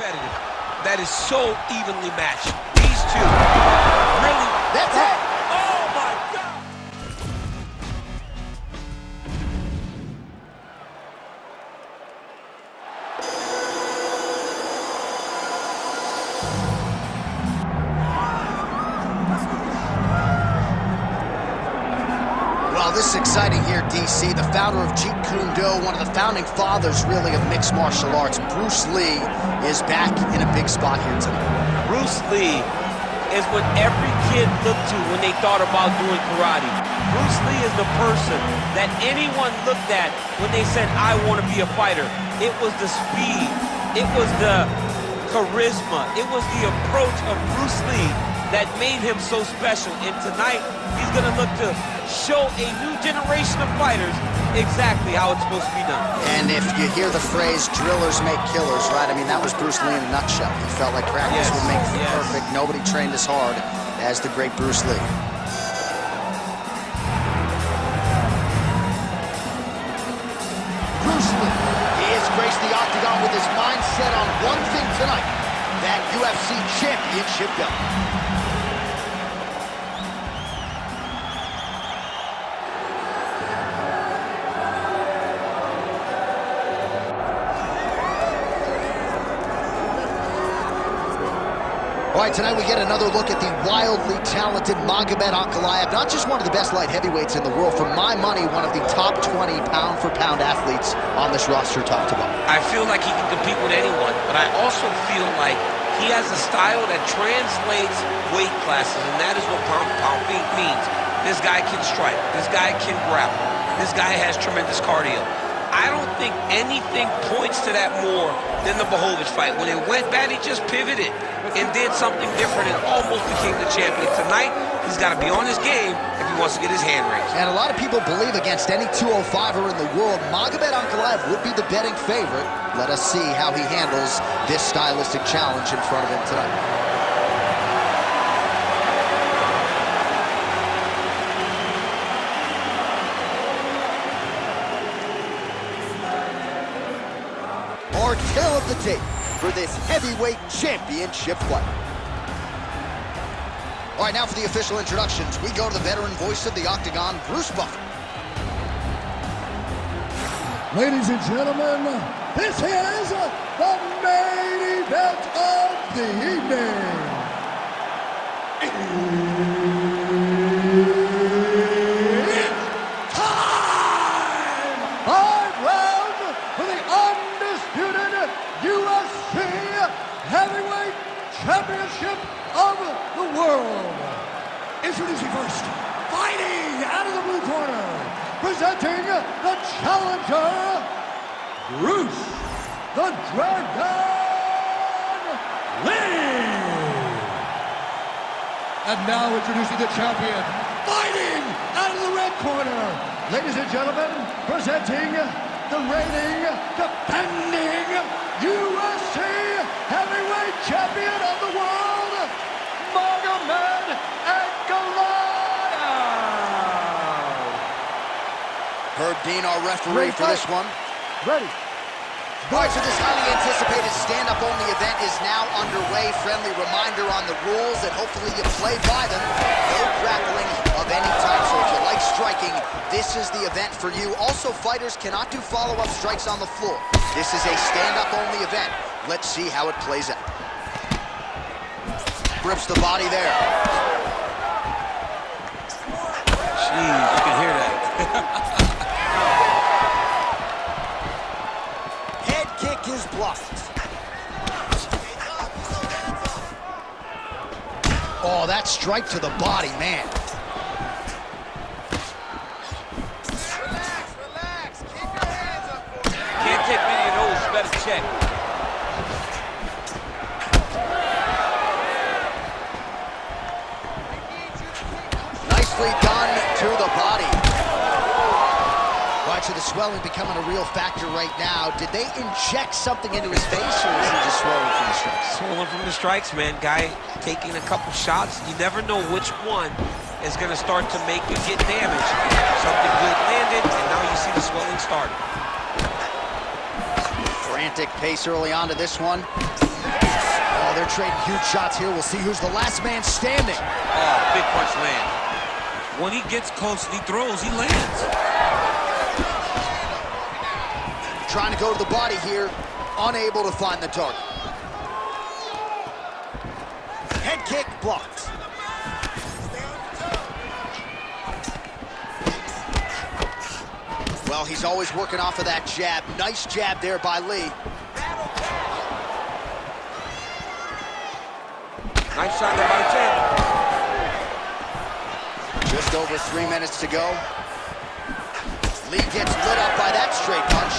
competitive. That is so evenly matched. These two really... That's it! Oh, my God! Well, this is exciting here, DC. The founder of Jeet, one of the founding fathers, really, of mixed martial arts, Bruce Lee, is back in a big spot here tonight. Bruce Lee is what every kid looked to when they thought about doing karate. Bruce Lee is the person that anyone looked at when they said, I want to be a fighter. It was the speed, it was the charisma, it was the approach of Bruce Lee that made him so special. And tonight, he's gonna look to show a new generation of fighters exactly how it's supposed to be done. And if you hear the phrase, drillers make killers, right? I mean, that was Bruce Lee in a nutshell. He felt like practice would make perfect. Nobody trained as hard as the great Bruce Lee. Bruce Lee, he has graced the Octagon with his mind set on one thing tonight, that UFC championship belt. All right, tonight we get another look at the wildly talented Magomed Ankalaev, not just one of the best light heavyweights in the world, for my money, one of the top 20 pound-for-pound athletes on this roster, top to bottom. I feel like he can compete with anyone, but I also feel like he has a style that translates weight classes, and that is what pound-for-pound means. This guy can strike. This guy can grapple. This guy has tremendous cardio. I don't think anything points to that more than the Blachowicz fight. When it went bad, he just pivoted and did something different and almost became the champion. Tonight, he's got to be on his game if he wants to get his hand raised. And a lot of people believe against any 205er in the world, Magomed Ankalaev would be the betting favorite. Let us see how he handles this stylistic challenge in front of him tonight. Our tale of the tape for this heavyweight championship fight. All right, now for the official introductions, we go to the veteran voice of the Octagon, Bruce Buffer. Ladies and gentlemen, this is the main event of the evening. It's time! 5 rounds for the undisputed UFC Heavyweight Championship of the world. Introducing first, fighting out of the blue corner, presenting the challenger, Bruce the Dragon Lee. And now introducing the champion, fighting out of the red corner, ladies and gentlemen, presenting the reigning, defending UFC Heavyweight Champion of the world, Magomed Ankalaev. Herb Dean, our referee for this one. Ready. All right, so this highly anticipated stand-up only event is now underway. Friendly reminder on the rules that hopefully you play by them. No grappling of any type, so if you like striking, this is the event for you. Also, fighters cannot do follow-up strikes on the floor. This is a stand-up only event. Let's see how it plays out. Grips the body there. Jeez, you can hear that. Head kick is blocked. Oh, that strike to the body, man. Relax. Keep your hands up, boy. Can't take many of those, better check. Nicely done to the body. Watch the swelling becoming a real factor right now. Did they inject something into his face, or is he just swollen from the strikes? Swollen from the strikes, man. Guy taking a couple shots. You never know which one is going to start to make you get damaged. Something good landed, and now you see the swelling starting. Frantic pace early on to this one. Oh, they're trading huge shots here. We'll see who's the last man standing. Oh, big punch lands. When he gets close and he throws, he lands. Trying to go to the body here, unable to find the target. Head kick blocked. Well, he's always working off of that jab. Nice jab there by Lee. Nice shot there by the champ. Just over 3 minutes to go. Lee gets lit up by that straight punch.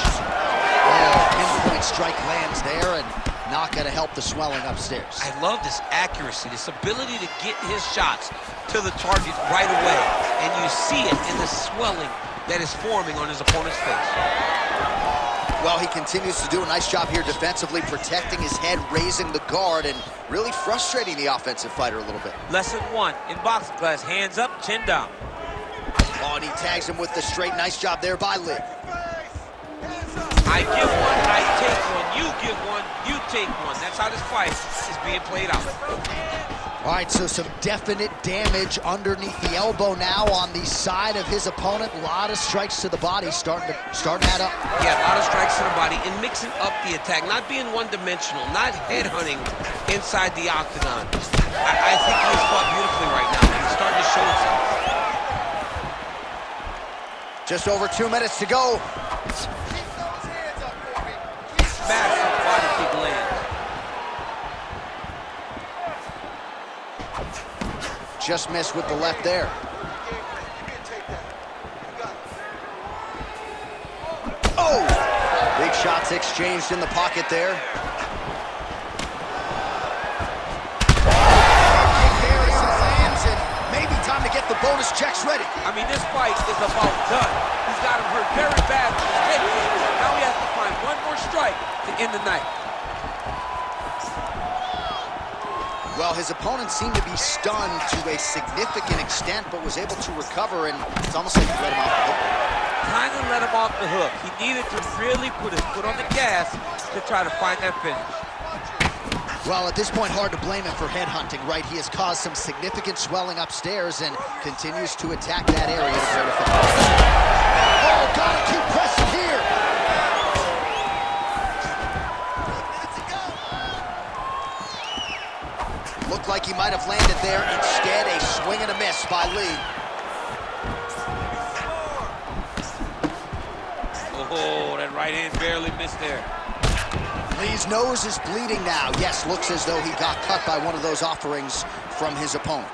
Oh, pinpoint strike lands there and not gonna help the swelling upstairs. I love this accuracy, this ability to get his shots to the target right away. And you see it in the swelling that is forming on his opponent's face. Well, he continues to do a nice job here defensively, protecting his head, raising the guard, and really frustrating the offensive fighter a little bit. Lesson 1 in boxing class, hands up, chin down. Oh, and he tags him with the straight. Nice job there by Lee. I give one, I take one. You give one, you take one. That's how this fight is being played out. All right, so some definite damage underneath the elbow now on the side of his opponent. A lot of strikes to the body, starting to add up. Yeah, a lot of strikes to the body and mixing up the attack, not being one-dimensional, not headhunting inside the octagon. I think he has fought beautifully right now. He's starting to show himself. Just over 2 minutes to go. Massive body kick lands. Just missed with the left there. Oh! Big shots exchanged in the pocket there. Kick there as he lands, and maybe time to get the bonus checks ready. I mean, this fight is about done. He's got him hurt very bad with his head kick. Now he has to find one more strike to end the night. Well, his opponent seemed to be stunned to a significant extent, but was able to recover, and it's almost like he let him off the hook. Kind of let him off the hook. He needed to really put his foot on the gas to try to find that finish. Well, at this point, hard to blame him for headhunting, right? He has caused some significant swelling upstairs and continues to attack that area to try to fight. Oh, gotta keep pressing here! Looked like he might have landed there. Instead, a swing and a miss by Lee. Oh, that right hand barely missed there. Lee's nose is bleeding now. Yes, looks as though he got cut by one of those offerings from his opponent.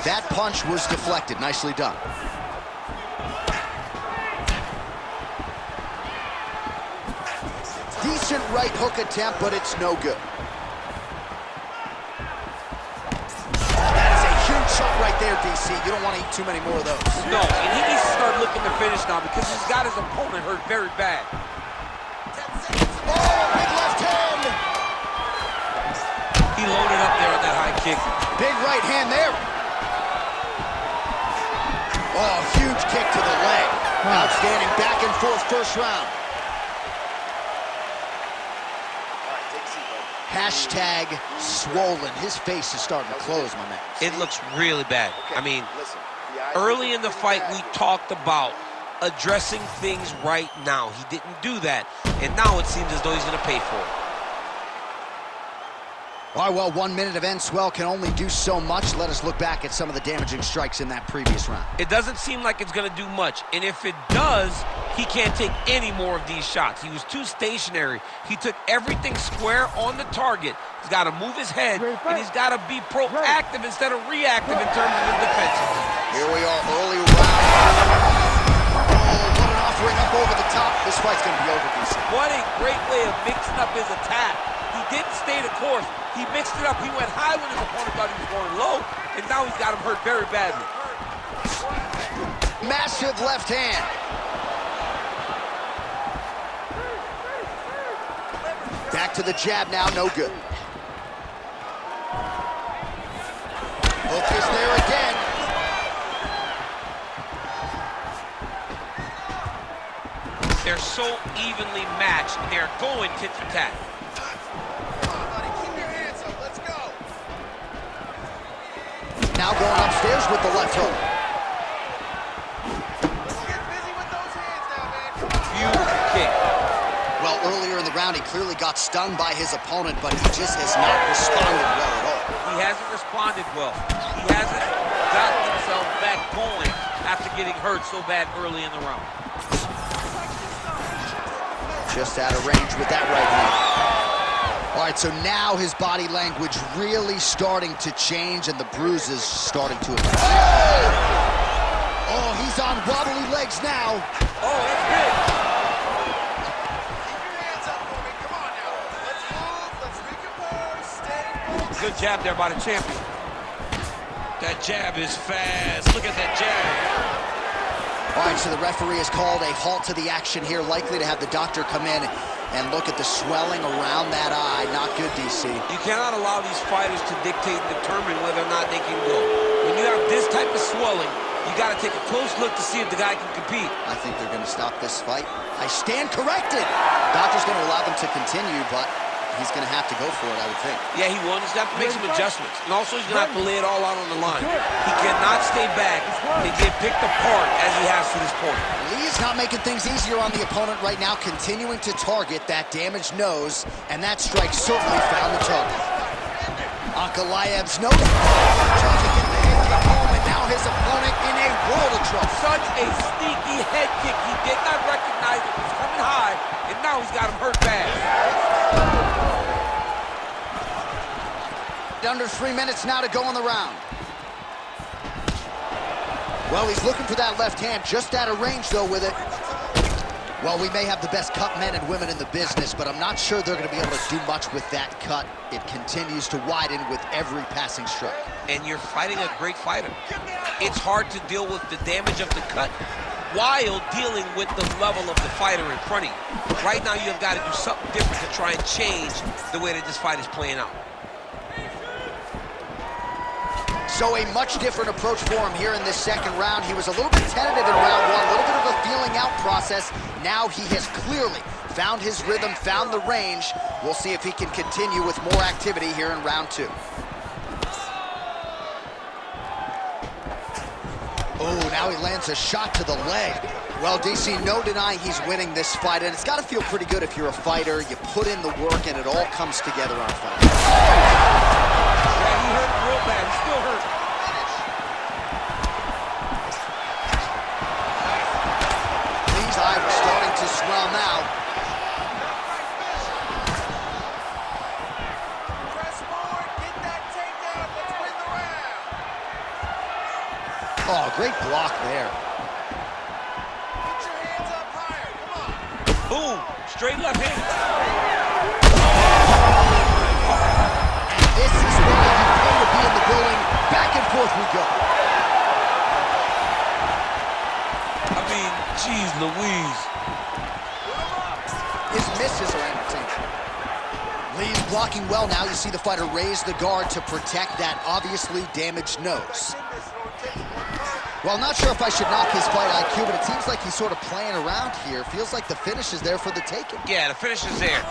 That punch was deflected. Nicely done. Decent right hook attempt, but it's no good. That is a huge shot right there, DC. You don't want to eat too many more of those. No, and he needs to start looking to finish now because he's got his opponent hurt very bad. Oh, big left hand! He loaded up there on that high kick. Big right hand there. Oh, huge kick to the leg. Outstanding back and forth first round. Hashtag swollen. His face is starting to close, my man. It looks really bad. I mean, early in the fight, we talked about addressing things right now. He didn't do that, and now it seems as though he's going to pay for it. All right, well, 1 minute of end swell can only do so much. Let us look back at some of the damaging strikes in that previous round. It doesn't seem like it's going to do much, and if it does, he can't take any more of these shots. He was too stationary. He took everything square on the target. He's got to move his head, and he's got to be proactive instead of reactive in terms of his defense. Here we are, early round. Oh, what an offering up over the top. This fight's going to be over, DC. What a great way of mixing up his attack. He didn't stay the course. He mixed it up. He went high when his opponent thought he was going low, and now he's got him hurt very badly. Massive left hand. Back to the jab now, no good. Hook is there again. There's so evenly matched, and they're going tit for tat. Come on, buddy, keep your hands up. Let's go. Now going upstairs with the left hook. Let's get busy with those hands now, man. Come on. Beautiful kick. Well, earlier in the round, he clearly got stung by his opponent, but he just has not responded well at all. He hasn't responded well. He hasn't gotten himself back going after getting hurt so bad early in the round. Just out of range with that right hand. All right, so now his body language really starting to change and the bruises starting to appear. Oh, he's on wobbly legs now. Oh, that's big. Keep your hands up for me. Come on now. Let's move. Let's recompose. Stay focused. Good jab there by the champion. That jab is fast. Look at that jab. All right, so the referee has called a halt to the action here, likely to have the doctor come in and look at the swelling around that eye. Not good, DC. You cannot allow these fighters to dictate and determine whether or not they can go. When you have this type of swelling, you got to take a close look to see if the guy can compete. I think they're going to stop this fight. I stand corrected. Doctor's going to allow them to continue, but he's going to have to go for it, I would think. Yeah, he will. He's going to have to make some adjustments. And also, he's going to have to lay it all out on the line. He cannot stay back and get picked apart as he has to this point. Lee's not making things easier on the opponent right now, continuing to target that damaged nose, and that strike certainly found the target. Ankalaev's nose trying to get the head kick home, and now his opponent in a world of trouble. Such a sneaky head kick. He did not recognize it was coming high, and now he's got him hurt bad. Under 3 minutes now to go in the round. Well, he's looking for that left hand, just out of range, though, with it. Well, we may have the best cut men and women in the business, but I'm not sure they're going to be able to do much with that cut. It continues to widen with every passing strike. And you're fighting a great fighter. It's hard to deal with the damage of the cut while dealing with the level of the fighter in front of you. Right now, you've got to do something different to try and change the way that this fight is playing out. So a much different approach for him here in this second round. He was a little bit tentative in round one, a little bit of a feeling out process. Now he has clearly found his rhythm, found the range. We'll see if he can continue with more activity here in round two. Oh, now he lands a shot to the leg. Well, DC, no denying he's winning this fight, and it's got to feel pretty good if you're a fighter. You put in the work, and it all comes together on a fight. Yeah, he hurt real bad. He's still hurt. Lee's eye was starting to swell now. Press forward. Get that takedown. Let's win the round. Oh, great block there. Put your hands up higher. Come on. Boom. Straight left hand. This is why you pay to be in the building. Back and forth we go. I mean, geez Louise. His misses are entertaining. Lee's blocking well now. You see the fighter raise the guard to protect that obviously damaged nose. Well, I'm not sure if I should knock his fight IQ, but it seems like he's sort of playing around here. Feels like the finish is there for the taking. Yeah, the finish is there.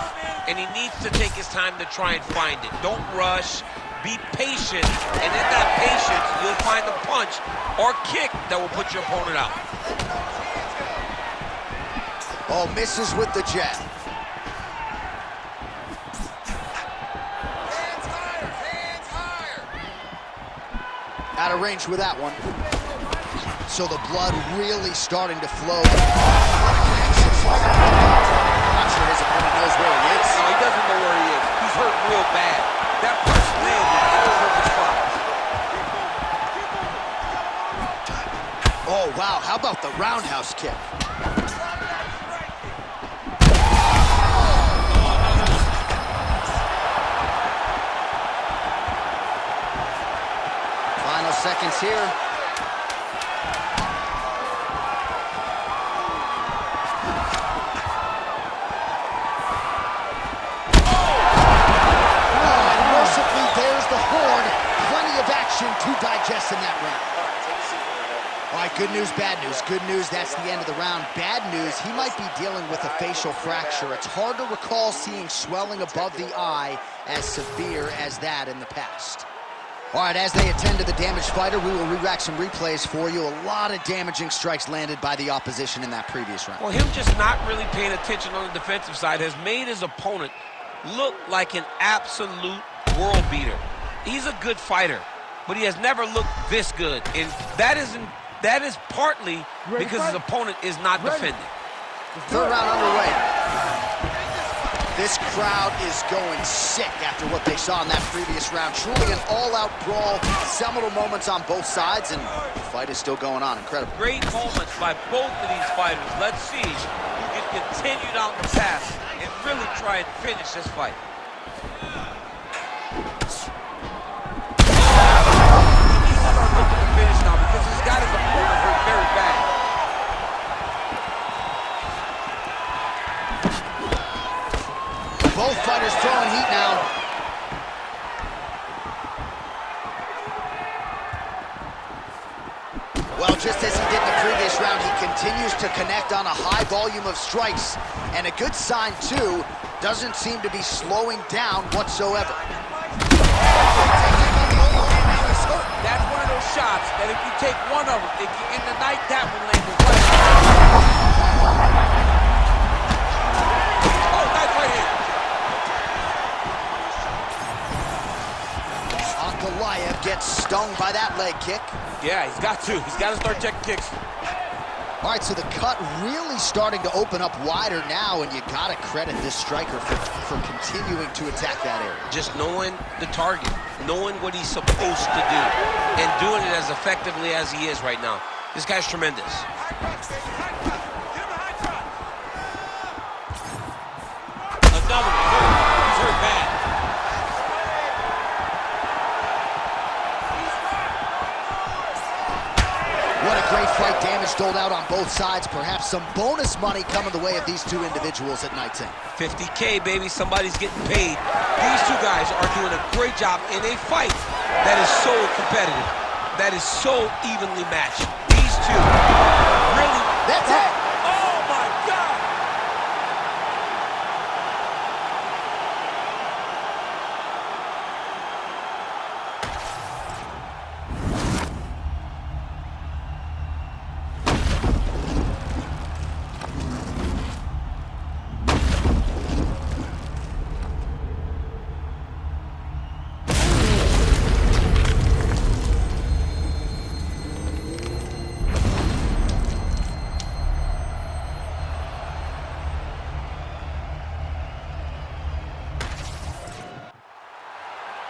And he needs to take his time to try and find it. Don't rush. Be patient. And in that patience, you'll find a punch or kick that will put your opponent out. Oh, misses with the jab. Hands higher. Hands higher. Out of range with that one. So the blood really starting to flow. I'm not sure his opponent knows where he is. No, he doesn't know where he is. He's hurt real bad. That punch landed in the perfect spot. Oh, wow. How about the roundhouse kick? Final seconds here. To digest in that round. All right, good news, bad news. Good news, that's the end of the round. Bad news, he might be dealing with a facial fracture. It's hard to recall seeing swelling above the eye as severe as that in the past. All right, as they attend to the damaged fighter, we will re-rack some replays for you. A lot of damaging strikes landed by the opposition in that previous round. Well, him just not really paying attention on the defensive side has made his opponent look like an absolute world beater. He's a good fighter, but he has never looked this good, and that is partly because his opponent is not defending. Third round underway. This crowd is going sick after what they saw in that previous round. Truly an all-out brawl, seminal moments on both sides, and the fight is still going on. Incredible. Great moments by both of these fighters. Let's see who can continue down the path and really try and finish this fight. Finish now because he's got his opponent hurt very bad. Both fighters throwing heat now. Well, just as he did in the previous round, he continues to connect on a high volume of strikes. And a good sign, too, doesn't seem to be slowing down whatsoever. That's one of those shots that if you take one of them, if you end the night, that will land the right. Oh, nice right here. Ankalaev gets stung by that leg kick. Yeah, he's got to. He's got to start checking kicks. All right, so the cut really starting to open up wider now, and you got to credit this striker for continuing to attack that area. Just knowing the target, knowing what he's supposed to do, and doing it as effectively as he is right now. This guy's tremendous. Another one. He's hurt bad. What a great fight. Damage doled out on both sides. Perhaps some bonus money coming the way of these two individuals at night 10. 50K, baby. Somebody's getting paid. These two guys are doing a great job in a fight that is so competitive, that is so evenly matched. These two really... That's it! Oh, my God!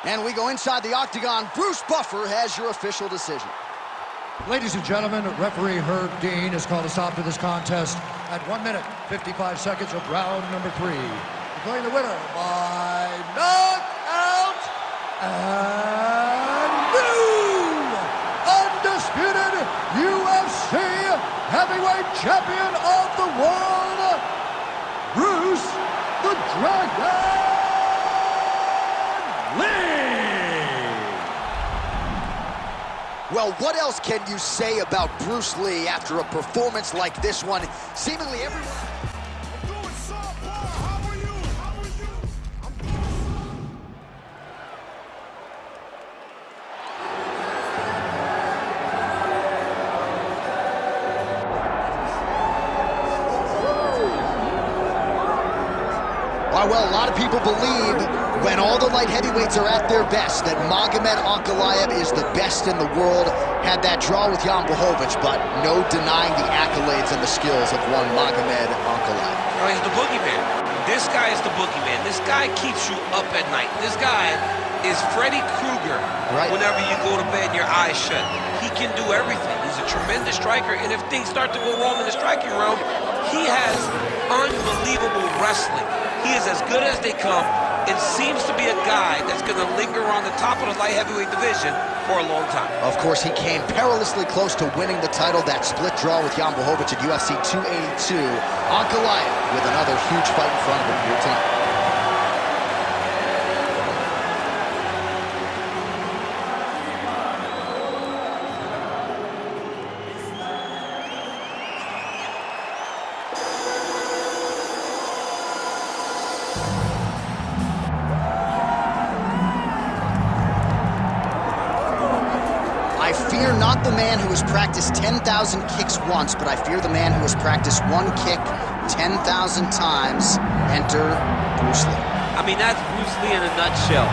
And we go inside the Octagon. Bruce Buffer has your official decision. Ladies and gentlemen, referee Herb Dean has called a stop to this contest at 1 minute, 55 seconds of round number 3. Declaring the winner by knockout and new undisputed UFC heavyweight champion of the world, Bruce the Dragon Lee. Well, what else can you say about Bruce Lee after a performance like this one? Seemingly everyone... I'm doing softball. How are you? How are you? Well, a lot of people believe when all the light heavyweights are at their best that Magomed Ankalaev is the best in the world. Had that draw with Jan Blachowicz, but no denying the accolades and the skills of one Magomed Ankalaev. Oh, he's the boogeyman. This guy is the boogeyman. This guy keeps you up at night. This guy is Freddy Krueger. Right. Whenever you go to bed and your eyes shut. He can do everything. He's a tremendous striker, and if things start to go wrong in the striking realm, he has unbelievable wrestling. He is as good as they come and seems to be a guy that's going to linger on the top of the light heavyweight division for a long time. Of course, he came perilously close to winning the title, that split draw with Jan Blachowicz at UFC 282. Ankalaev with another huge fight in front of him here tonight. not the man who has practiced 10,000 kicks once, but I fear the man who has practiced one kick 10,000 times. Enter Bruce Lee. I mean, that's Bruce Lee in a nutshell.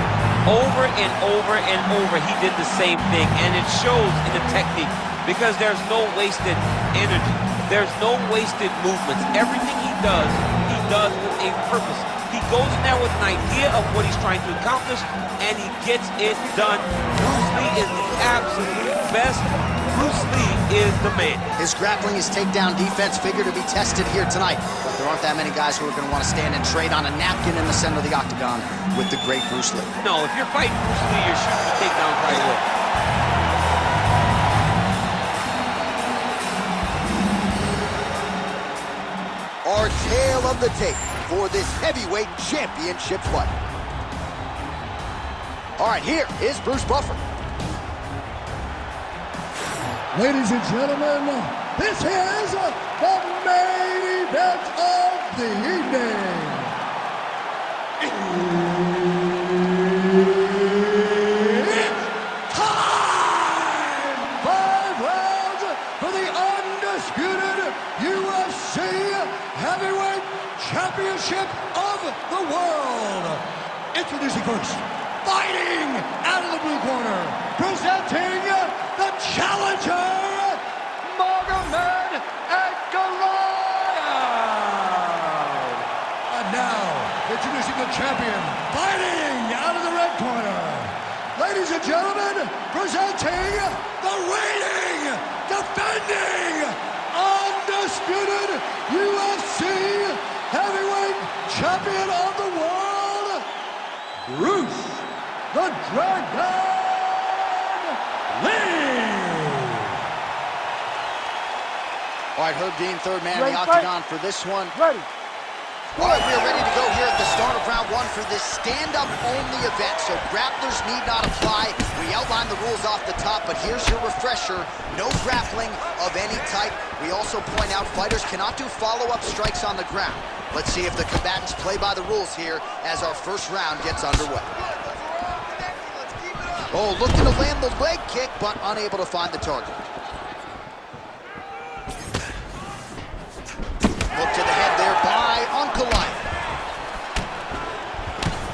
Over and over and over, he did the same thing, and it shows in the technique because there's no wasted energy. There's no wasted movements. Everything he does with a purpose. He goes in there with an idea of what he's trying to accomplish, and he gets it done. Bruce Lee is the absolute best. Bruce Lee is the man. His grappling, his takedown defense figure to be tested here tonight, but there aren't that many guys who are going to want to stand and trade on a napkin in the center of the octagon with the great Bruce Lee. No, if you're fighting Bruce Lee, you're shooting the takedowns right away. Our tale of the tape for this heavyweight championship fight. All right, here is Bruce Buffer. Ladies and gentlemen, this is the main event of the evening. It's time! 5 rounds for the undisputed UFC Heavyweight Championship of the world. Introducing first, fighting out of the blue corner, presenting the challenger, Magomed Ankalaev. And now, introducing the champion, fighting out of the red corner. Ladies and gentlemen, presenting the reigning, defending, undisputed UFC Heavyweight Champion of the world, Bruce the Dragon Lee. All right, Herb Dean, third man in the octagon for this one. Ready. All right, we are ready to go here at the start of round one for this stand-up only event, so grapplers need not apply. We outlined the rules off the top, but here's your refresher. No grappling of any type. We also point out fighters cannot do follow-up strikes on the ground. Let's see if the combatants play by the rules here as our first round gets underway. Oh, looking to land the leg kick, but unable to find the target. Hook to the head there by Ankalaev.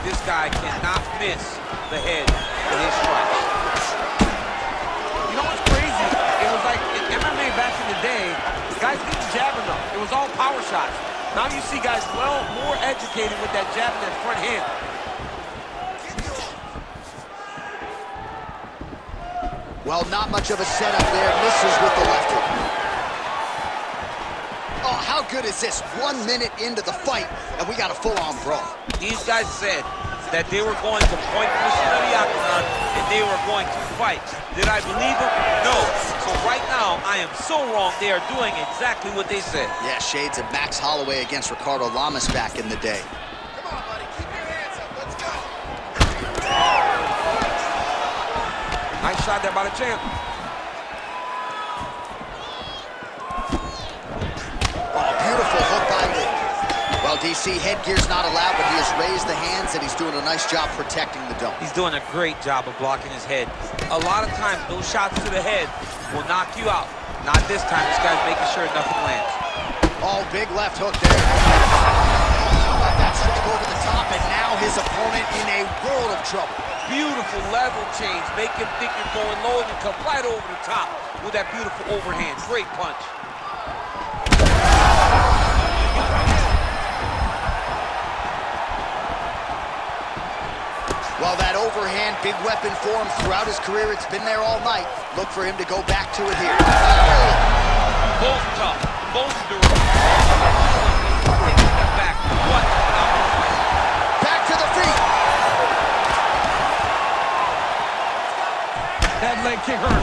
This guy cannot miss the head with his strikes. You know what's crazy? It was like in MMA back in the day, guys didn't jab enough. It was all power shots. Now you see guys well more educated with that jab and that front hand. Well, not much of a setup there. Misses with the left hook. Oh, how good is this? 1 minute into the fight, and we got a full-on brawl. These guys said that they were going to point the machine of the octagon and they were going to fight. Did I believe them? No. So right now, I am so wrong. They are doing exactly what they said. Yeah, shades of Max Holloway against Ricardo Lamas back in the day. Come on, buddy. Keep your hands up. Let's go. Nice shot there by the champ. Oh, beautiful hook by Lee. Well, DC, headgear's not allowed, but he has raised the hands, and he's doing a nice job protecting the dome. He's doing a great job of blocking his head. A lot of times, those shots to the head will knock you out. Not this time. This guy's making sure nothing lands. Oh, big left hook there. Let that strike over the top, and now his opponent in a world of trouble. Beautiful level change. Make him think you're going low, and you come right over the top with that beautiful overhand. Great punch. Well, that overhand, big weapon for him throughout his career. It's been there all night. Look for him to go back to it here. Both tough. Both durable. Take a step back. What? Back to the feet. That leg kick hurt.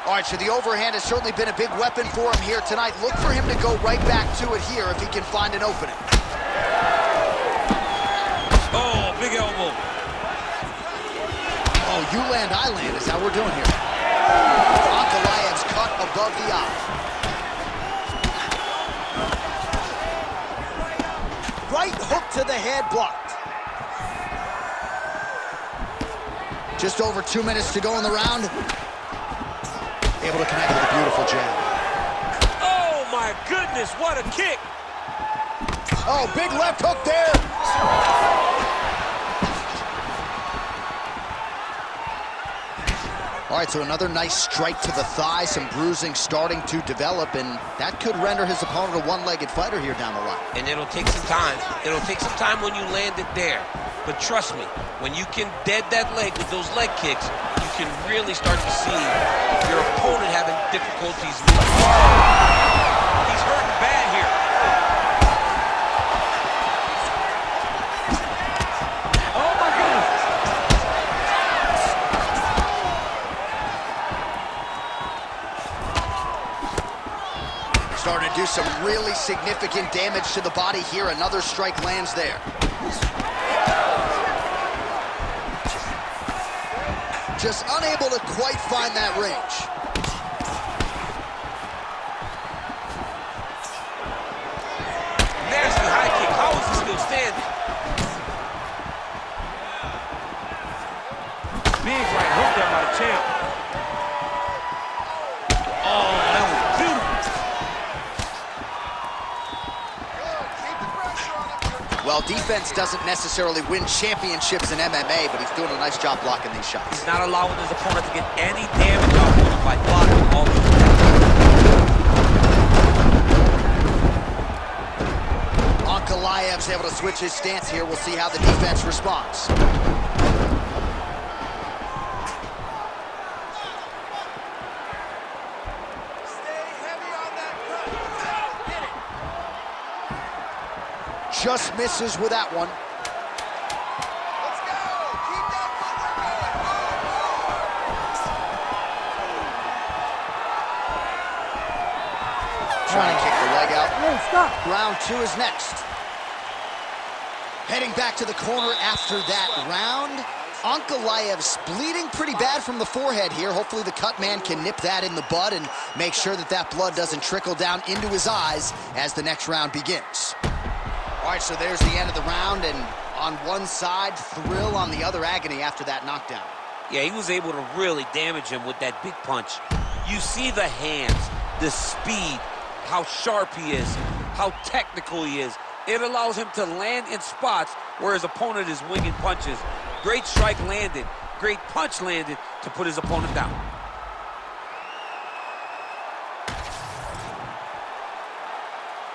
All right, so the overhand has certainly been a big weapon for him here tonight. Look for him to go right back to it here if he can find an opening. Oh, big elbow. Oh, you land, I land is how we're doing here. Ankalaev's cut above the eye. Right hook to the head blocked. Just over 2 minutes to go in the round. Able to connect with a beautiful jab. Oh my goodness, what a kick! Oh, big left hook there. All right, so another nice strike to the thigh, some bruising starting to develop, and that could render his opponent a one-legged fighter here down the line. And it'll take some time. It'll take some time when you land it there. But trust me, when you can dead that leg with those leg kicks, you can really start to see your opponent having difficulties moving. He's hurting bad here. Oh my goodness! Starting to do some really significant damage to the body here. Another strike lands there. Just unable to quite find that range. Nasty high kick. How is he still standing? Big right hook there by the champ. Oh, that was beautiful. Well, defense doesn't necessarily win championships in MMA, but he's doing a nice job blocking these shots. He's not allowing his opponent to get any damage off of him by blocking all these attacks. Ankalaev's able to switch his stance here. We'll see how the defense responds. Just misses with that one. Let's go. Keep that footwork going. Trying to kick the leg out. Hey, stop. Round 2 is next. Heading back to the corner after that round. Ankalaev's bleeding pretty bad from the forehead here. Hopefully the cut man can nip that in the bud and make sure that that blood doesn't trickle down into his eyes as the next round begins. All right, so there's the end of the round, and on one side, thrill, on the other, agony after that knockdown. Yeah, he was able to really damage him with that big punch. You see the hands, the speed, how sharp he is, how technical he is. It allows him to land in spots where his opponent is winging punches. Great strike landed, great punch landed to put his opponent down.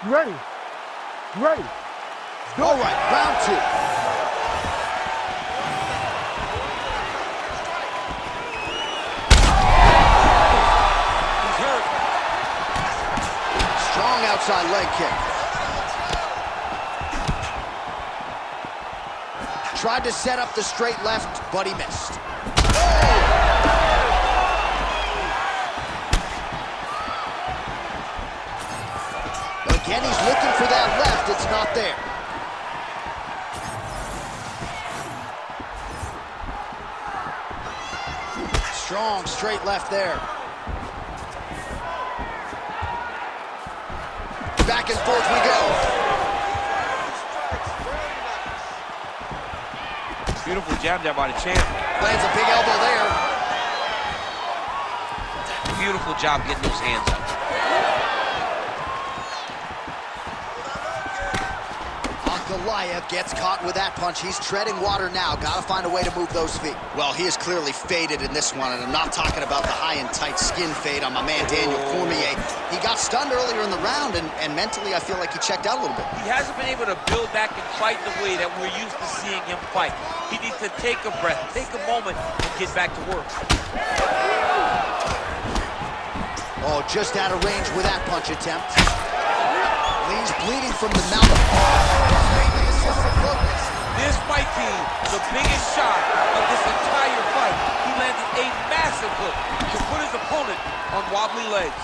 You ready? You ready? All right, round 2. He's hurt. Strong outside leg kick. Tried to set up the straight left, but he missed. Again, he's looking for that left. It's not there. Strong straight left there. Back and forth we go. Beautiful jab there by the champ. Lands a big elbow there. Beautiful job getting those hands up. Ankalaev gets caught with that punch. He's treading water now. Gotta find a way to move those feet. Well, he is clearly faded in this one, and I'm not talking about the high and tight skin fade on my man Daniel Cormier. He got stunned earlier in the round, and mentally I feel like he checked out a little bit. He hasn't been able to build back and fight the way that we're used to seeing him fight. He needs to take a breath, take a moment, and get back to work. Oh, just out of range with that punch attempt. Lee's bleeding from the mouth. This might be the biggest shot of this entire fight. He landed a massive hook to put his opponent on wobbly legs.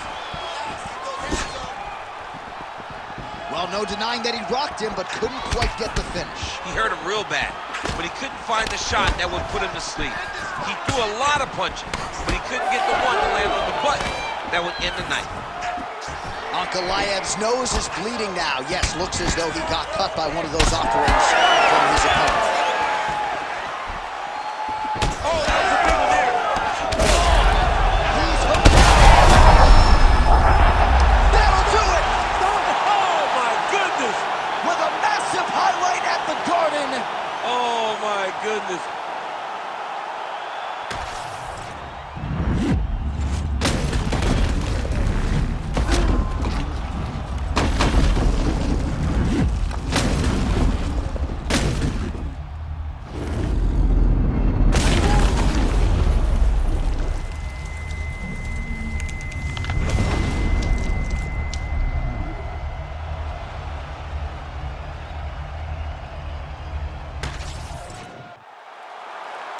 Well, no denying that he rocked him, but couldn't quite get the finish. He hurt him real bad, but he couldn't find the shot that would put him to sleep. He threw a lot of punches, but he couldn't get the one to land on the button that would end the night. Ankalaev's nose is bleeding now. Yes, looks as though he got cut by one of those offerings from his opponent. Oh, that was a goodness.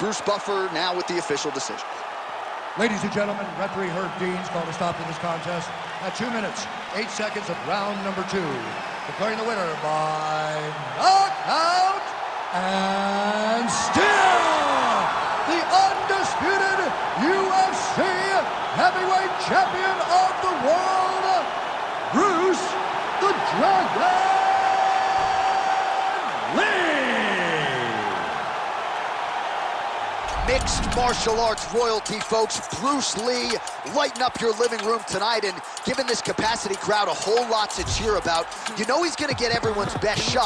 Bruce Buffer now with the official decision. Ladies and gentlemen, referee Herb Dean's called a stop to this contest at 2 minutes, 8 seconds of round number 2. Declaring the winner by knockout and still the undisputed UFC heavyweight champion of the world, Bruce the Dragon Lee. Mixed martial arts royalty, folks. Bruce Lee lighting up your living room tonight and giving this capacity crowd a whole lot to cheer about. You know he's going to get everyone's best shot.